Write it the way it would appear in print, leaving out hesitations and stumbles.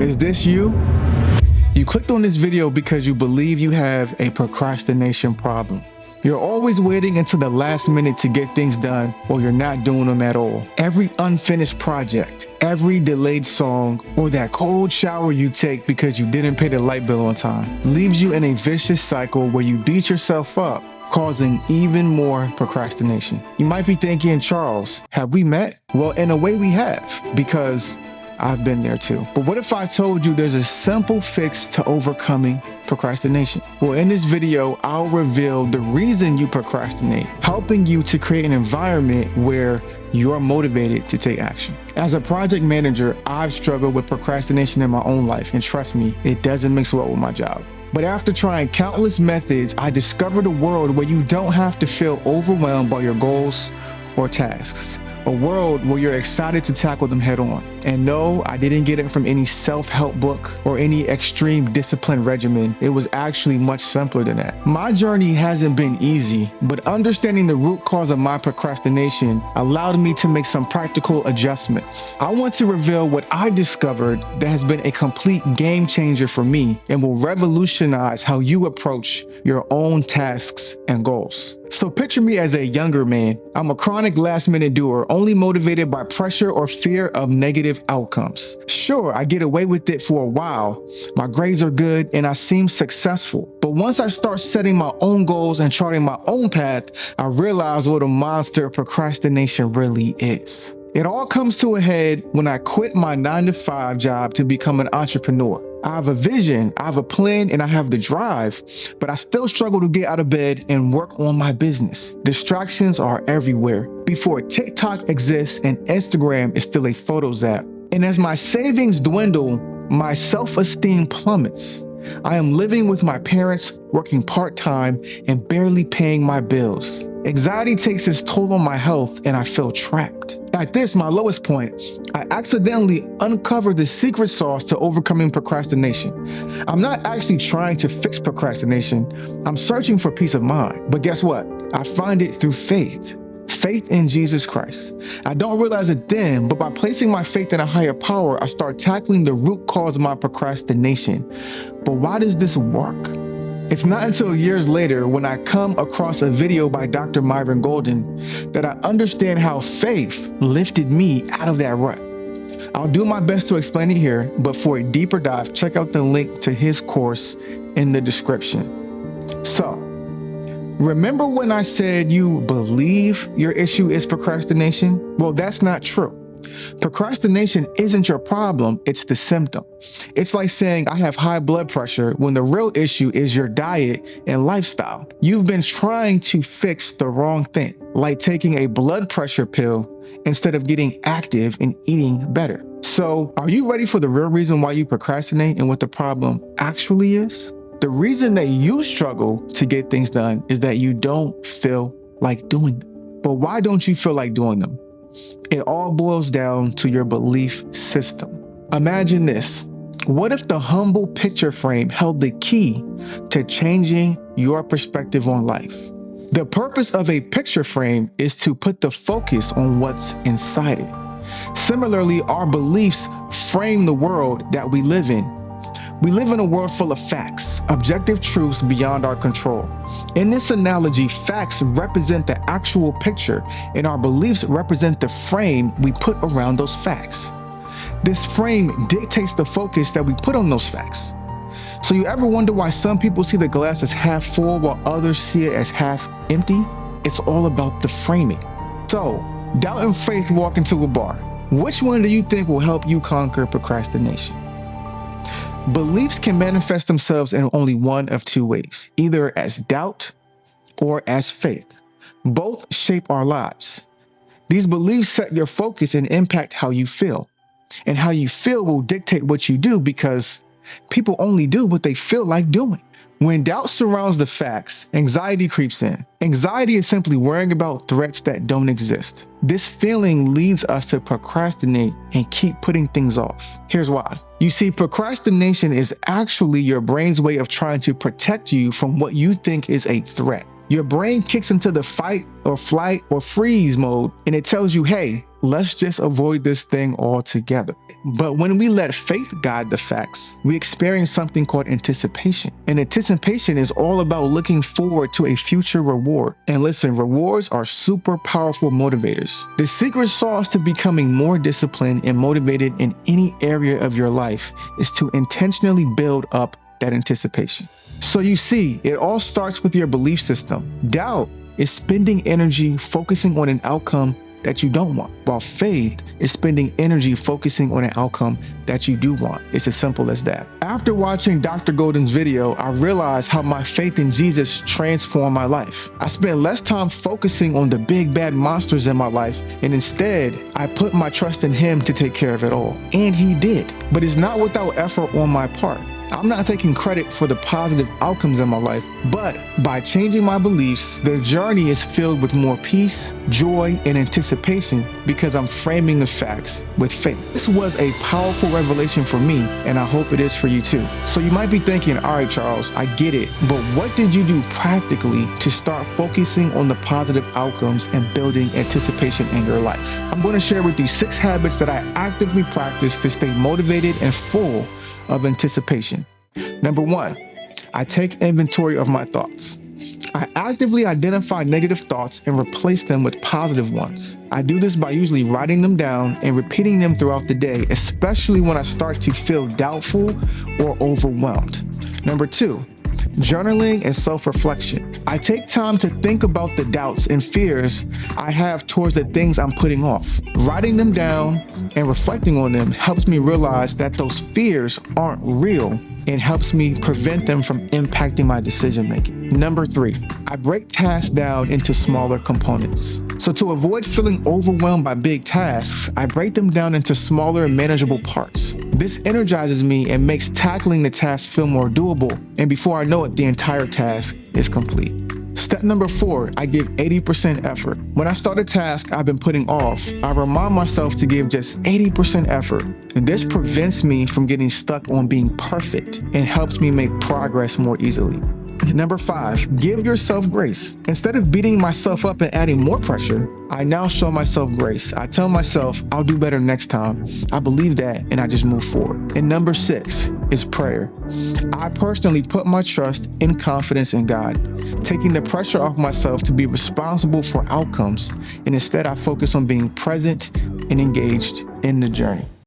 Is this you? You clicked on this video because you believe you have a procrastination problem. You're always waiting until the last minute to get things done, or you're not doing them at all. Every unfinished project, every delayed song, or that cold shower you take because you didn't pay the light bill on time leaves you in a vicious cycle where you beat yourself up, causing even more procrastination. You might be thinking, Charles, have we met? Well, in a way we have, because I've been there too. But what if I told you there's a simple fix to overcoming procrastination? Well, in this video, I'll reveal the reason you procrastinate, helping you to create an environment where you're motivated to take action. As a project manager, I've struggled with procrastination in my own life, and trust me, it doesn't mix well with my job. But after trying countless methods, I discovered a world where you don't have to feel overwhelmed by your goals or tasks. A world where you're excited to tackle them head on. And no, I didn't get it from any self-help book or any extreme discipline regimen. It was actually much simpler than that. My journey hasn't been easy, but understanding the root cause of my procrastination allowed me to make some practical adjustments. I want to reveal what I discovered that has been a complete game changer for me and will revolutionize how you approach your own tasks and goals. So picture me as a younger man. I'm a chronic last-minute doer, only motivated by pressure or fear of negative outcomes. Sure, I get away with it for a while. My grades are good and I seem successful. But once I start setting my own goals and charting my own path, I realize what a monster procrastination really is. It all comes to a head when I quit my 9-to-5 job to become an entrepreneur. I have a vision, I have a plan, and I have the drive, but I still struggle to get out of bed and work on my business. Distractions are everywhere. Before TikTok exists and Instagram is still a photos app. And as my savings dwindle, my self-esteem plummets. I am living with my parents, working part-time, and barely paying my bills. Anxiety takes its toll on my health, and I feel trapped. At this, my lowest point, I accidentally uncovered the secret sauce to overcoming procrastination. I'm not actually trying to fix procrastination. I'm searching for peace of mind. But guess what? I find it through faith. Faith in Jesus Christ. I don't realize it then, but by placing my faith in a higher power, I start tackling the root cause of my procrastination. But why does this work? It's not until years later when I come across a video by Dr. Myron Golden that I understand how faith lifted me out of that rut. I'll do my best to explain it here, but for a deeper dive, check out the link to his course in the description. So, remember when I said you believe your issue is procrastination? Well, that's not true. Procrastination isn't your problem, it's the symptom. It's like saying I have high blood pressure when the real issue is your diet and lifestyle. You've been trying to fix the wrong thing, like taking a blood pressure pill instead of getting active and eating better. So, are you ready for the real reason why you procrastinate and what the problem actually is? The reason that you struggle to get things done is that you don't feel like doing them. But why don't you feel like doing them? It all boils down to your belief system. Imagine this. What if the humble picture frame held the key to changing your perspective on life? The purpose of a picture frame is to put the focus on what's inside it. Similarly, our beliefs frame the world that we live in. We live in a world full of facts, objective truths beyond our control. In this analogy, facts represent the actual picture, and our beliefs represent the frame we put around those facts. This frame dictates the focus that we put on those facts. So you ever wonder why some people see the glass as half full while others see it as half empty? It's all about the framing. So, doubt and faith walk into a bar. Which one do you think will help you conquer procrastination? Beliefs can manifest themselves in only one of two ways, either as doubt or as faith. Both shape our lives. These beliefs set your focus and impact how you feel. And how you feel will dictate what you do because people only do what they feel like doing. When doubt surrounds the facts, anxiety creeps in. Anxiety is simply worrying about threats that don't exist. This feeling leads us to procrastinate and keep putting things off. Here's why. You see, procrastination is actually your brain's way of trying to protect you from what you think is a threat. Your brain kicks into the fight or flight or freeze mode, and it tells you, hey, let's just avoid this thing altogether. But when we let faith guide the facts, we experience something called anticipation. And anticipation is all about looking forward to a future reward. And listen, rewards are super powerful motivators. The secret sauce to becoming more disciplined and motivated in any area of your life is to intentionally build up that anticipation. So you see, it all starts with your belief system. Doubt is spending energy focusing on an outcome that you don't want, while faith is spending energy focusing on an outcome that you do want. It's as simple as that. After watching Dr. Golden's video, I realized how my faith in Jesus transformed my life. I spent less time focusing on the big bad monsters in my life, and instead, I put my trust in Him to take care of it all. And He did. But it's not without effort on my part. I'm not taking credit for the positive outcomes in my life, but by changing my beliefs, the journey is filled with more peace, joy, and anticipation because I'm framing the facts with faith. This was a powerful revelation for me, and I hope it is for you too. So you might be thinking, all right, Charles, I get it, but what did you do practically to start focusing on the positive outcomes and building anticipation in your life? I'm going to share with you 6 habits that I actively practice to stay motivated and full of anticipation. Number 1, I take inventory of my thoughts. I actively identify negative thoughts and replace them with positive ones. I do this by usually writing them down and repeating them throughout the day, especially when I start to feel doubtful or overwhelmed. Number 2, journaling and self-reflection. I take time to think about the doubts and fears I have towards the things I'm putting off. Writing them down and reflecting on them helps me realize that those fears aren't real and helps me prevent them from impacting my decision making. Number 3, I break tasks down into smaller components. So to avoid feeling overwhelmed by big tasks, I break them down into smaller and manageable parts. This energizes me and makes tackling the task feel more doable. And before I know it, the entire task is complete. Step number 4, I give 80% effort. When I start a task I've been putting off, I remind myself to give just 80% effort. And this prevents me from getting stuck on being perfect and helps me make progress more easily. Number 5, give yourself grace. Instead of beating myself up and adding more pressure, I now show myself grace. I tell myself I'll do better next time. I believe that and I just move forward. And number 6 is prayer. I personally put my trust and confidence in God, taking the pressure off myself to be responsible for outcomes. And instead I focus on being present and engaged in the journey.